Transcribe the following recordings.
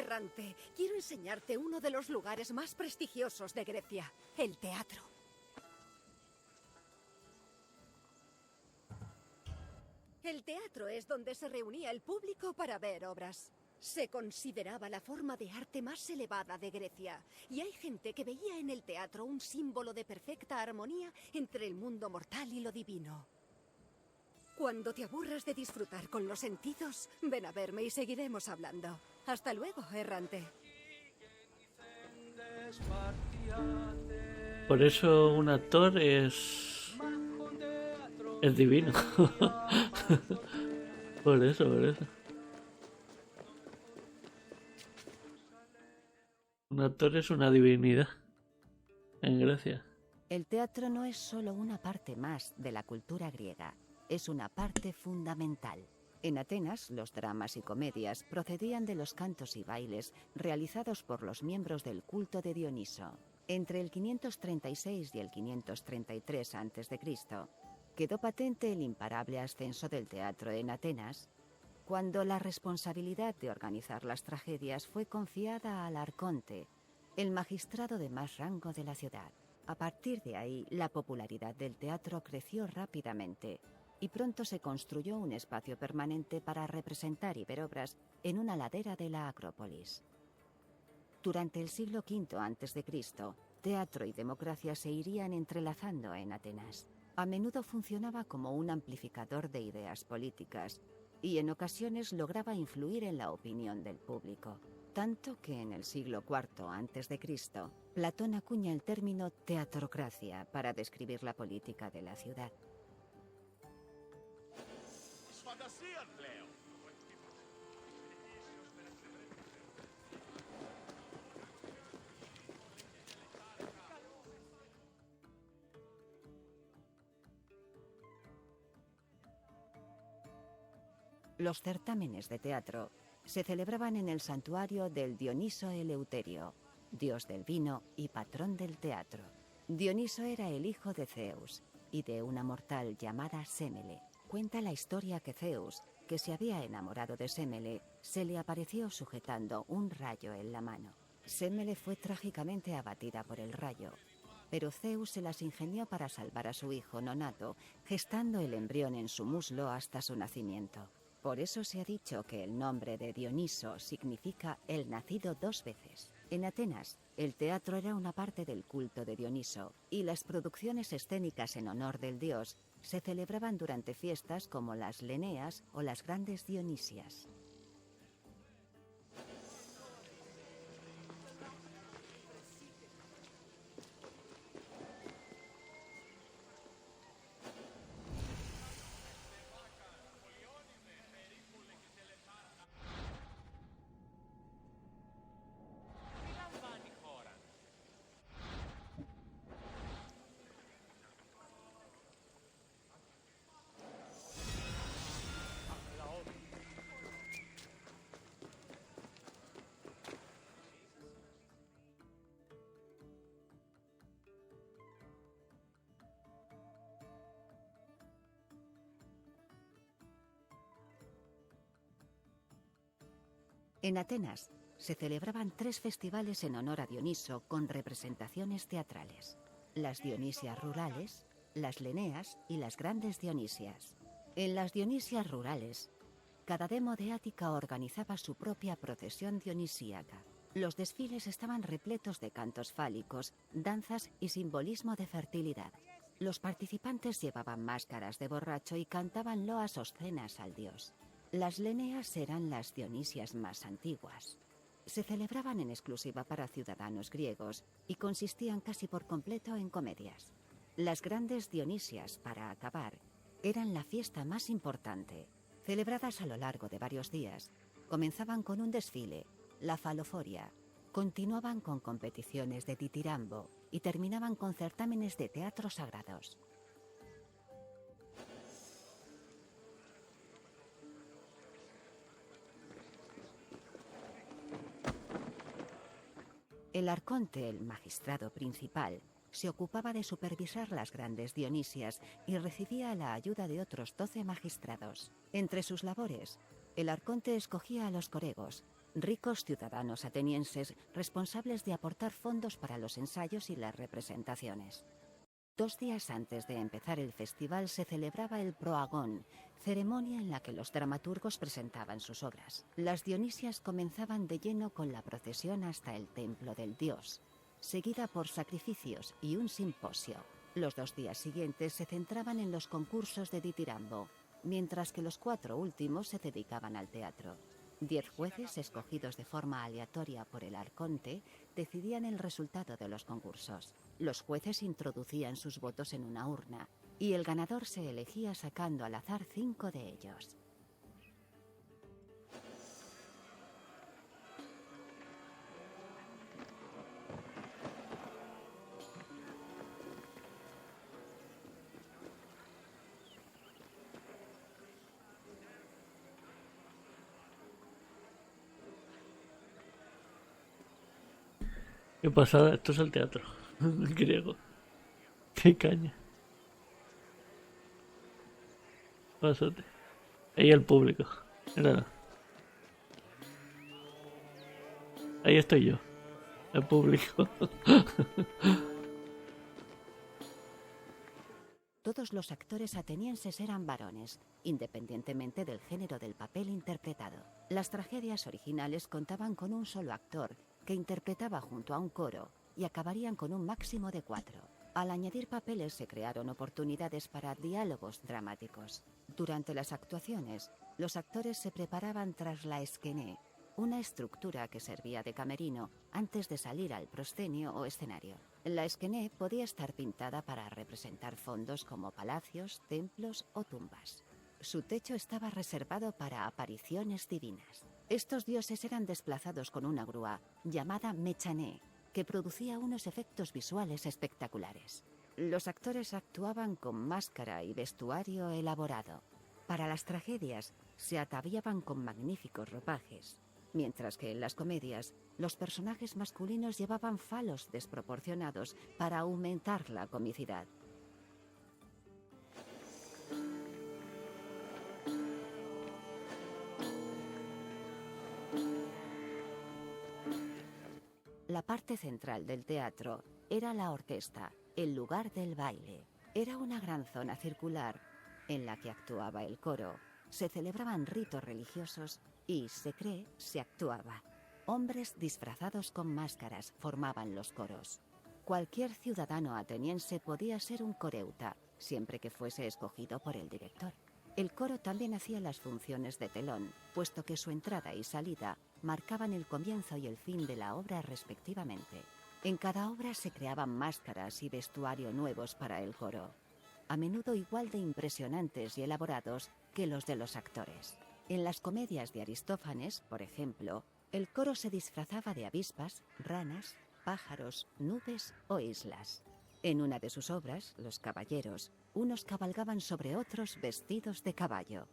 Errante, quiero enseñarte uno de los lugares más prestigiosos de Grecia, el teatro. El teatro es donde se reunía el público para ver obras. Se consideraba la forma de arte más elevada de Grecia, y hay gente que veía en el teatro un símbolo de perfecta armonía entre el mundo mortal y lo divino. Cuando te aburras de disfrutar con los sentidos, ven a verme y seguiremos hablando. Hasta luego, Errante. Por eso un actor es divino. Por eso. Un actor es una divinidad en Grecia. El teatro no es solo una parte más de la cultura griega, es una parte fundamental. En Atenas, los dramas y comedias procedían de los cantos y bailes realizados por los miembros del culto de Dioniso. Entre el 536 y el 533 a.C., quedó patente el imparable ascenso del teatro en Atenas, cuando la responsabilidad de organizar las tragedias fue confiada al arconte, el magistrado de más rango de la ciudad. A partir de ahí, la popularidad del teatro creció rápidamente y pronto se construyó un espacio permanente para representar y ver obras en una ladera de la Acrópolis. Durante el siglo V a.C., teatro y democracia se irían entrelazando en Atenas. A menudo funcionaba como un amplificador de ideas políticas y en ocasiones lograba influir en la opinión del público. Tanto que en el siglo IV a.C., Platón acuña el término teatrocracia para describir la política de la ciudad. Los certámenes de teatro se celebraban en el santuario del Dioniso Eleuterio, dios del vino y patrón del teatro. Dioniso era el hijo de Zeus y de una mortal llamada Sémele. Cuenta la historia que Zeus, que se había enamorado de Sémele, se le apareció sujetando un rayo en la mano. Sémele fue trágicamente abatida por el rayo, pero Zeus se las ingenió para salvar a su hijo nonato, gestando el embrión en su muslo hasta su nacimiento. Por eso se ha dicho que el nombre de Dioniso significa el nacido dos veces. En Atenas, el teatro era una parte del culto de Dioniso, y las producciones escénicas en honor del dios se celebraban durante fiestas como las Leneas o las grandes Dionisias. En Atenas se celebraban 3 festivales en honor a Dioniso con representaciones teatrales: las Dionisias rurales, las Leneas y las grandes Dionisias. En las Dionisias rurales, cada demo de Ática organizaba su propia procesión dionisíaca. Los desfiles estaban repletos de cantos fálicos, danzas y simbolismo de fertilidad. Los participantes llevaban máscaras de borracho y cantaban loas obscenas al dios. Las Leneas eran las Dionisias más antiguas. Se celebraban en exclusiva para ciudadanos griegos y consistían casi por completo en comedias. Las grandes Dionisias, para acabar, eran la fiesta más importante. Celebradas a lo largo de varios días, comenzaban con un desfile, la faloforia, continuaban con competiciones de ditirambo y terminaban con certámenes de teatro sagrados. El arconte, el magistrado principal, se ocupaba de supervisar las grandes Dionisias y recibía la ayuda de otros 12 magistrados. Entre sus labores, el arconte escogía a los coregos, Ricos ciudadanos atenienses responsables de aportar fondos para los ensayos y las representaciones. 2 días antes de empezar el festival se celebraba el Proagón, ceremonia en la que los dramaturgos presentaban sus obras. Las Dionisias comenzaban de lleno con la procesión hasta el templo del dios, seguida por sacrificios y un simposio. Los 2 días siguientes se centraban en los concursos de ditirambo, mientras que los 4 últimos se dedicaban al teatro. 10 jueces, escogidos de forma aleatoria por el arconte, decidían el resultado de los concursos. Los jueces introducían sus votos en una urna, y el ganador se elegía sacando al azar 5 de ellos. Qué pasada, esto es el teatro griego. Qué caña. Pásate. Ahí el público. Míralo. Ahí estoy yo. El público. Todos los actores atenienses eran varones, independientemente del género del papel interpretado. Las tragedias originales contaban con un solo actor, que interpretaba junto a un coro, y acabarían con un máximo de 4. Al añadir papeles se crearon oportunidades para diálogos dramáticos. Durante las actuaciones, los actores se preparaban tras la esquené, una estructura que servía de camerino antes de salir al proscenio o escenario. La esquené podía estar pintada para representar fondos como palacios, templos o tumbas. Su techo estaba reservado para apariciones divinas. Estos dioses eran desplazados con una grúa llamada mechané, que producía unos efectos visuales espectaculares. Los actores actuaban con máscara y vestuario elaborado. Para las tragedias se ataviaban con magníficos ropajes, mientras que en las comedias los personajes masculinos llevaban falos desproporcionados para aumentar la comicidad. La parte central del teatro era la orquesta, el lugar del baile. Era una gran zona circular en la que actuaba el coro, se celebraban ritos religiosos y, se cree, se actuaba. Hombres disfrazados con máscaras formaban los coros. Cualquier ciudadano ateniense podía ser un coreuta, siempre que fuese escogido por el director. El coro también hacía las funciones de telón, puesto que su entrada y salida marcaban el comienzo y el fin de la obra respectivamente. En cada obra se creaban máscaras y vestuario nuevos para el coro, a menudo igual de impresionantes y elaborados que los de los actores. En las comedias de Aristófanes, por ejemplo, el coro se disfrazaba de avispas, ranas, pájaros, nubes o islas. En una de sus obras, Los caballeros, unos cabalgaban sobre otros vestidos de caballo.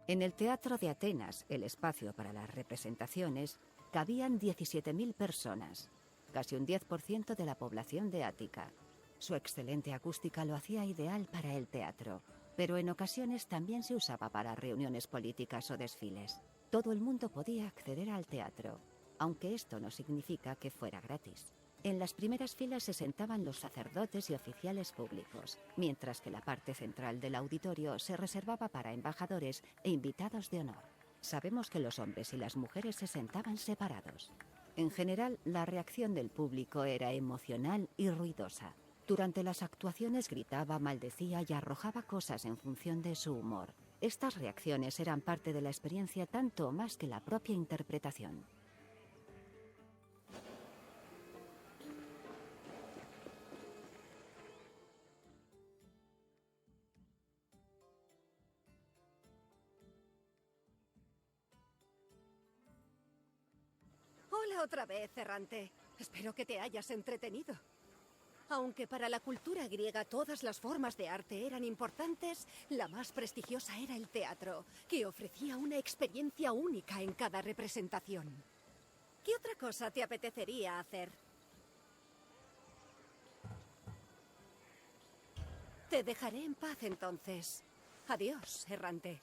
En el Teatro de Atenas, el espacio para las representaciones, cabían 17.000 personas, casi un 10% de la población de Ática. Su excelente acústica lo hacía ideal para el teatro, pero en ocasiones también se usaba para reuniones políticas o desfiles. Todo el mundo podía acceder al teatro, aunque esto no significa que fuera gratis. En las primeras filas se sentaban los sacerdotes y oficiales públicos, mientras que la parte central del auditorio se reservaba para embajadores e invitados de honor. Sabemos que los hombres y las mujeres se sentaban separados. En general, la reacción del público era emocional y ruidosa. Durante las actuaciones gritaba, maldecía y arrojaba cosas en función de su humor. Estas reacciones eran parte de la experiencia tanto o más que la propia interpretación. Hola otra vez, errante. Espero que te hayas entretenido. Aunque para la cultura griega todas las formas de arte eran importantes, la más prestigiosa era el teatro, que ofrecía una experiencia única en cada representación. ¿Qué otra cosa te apetecería hacer? Te dejaré en paz entonces. Adiós, errante.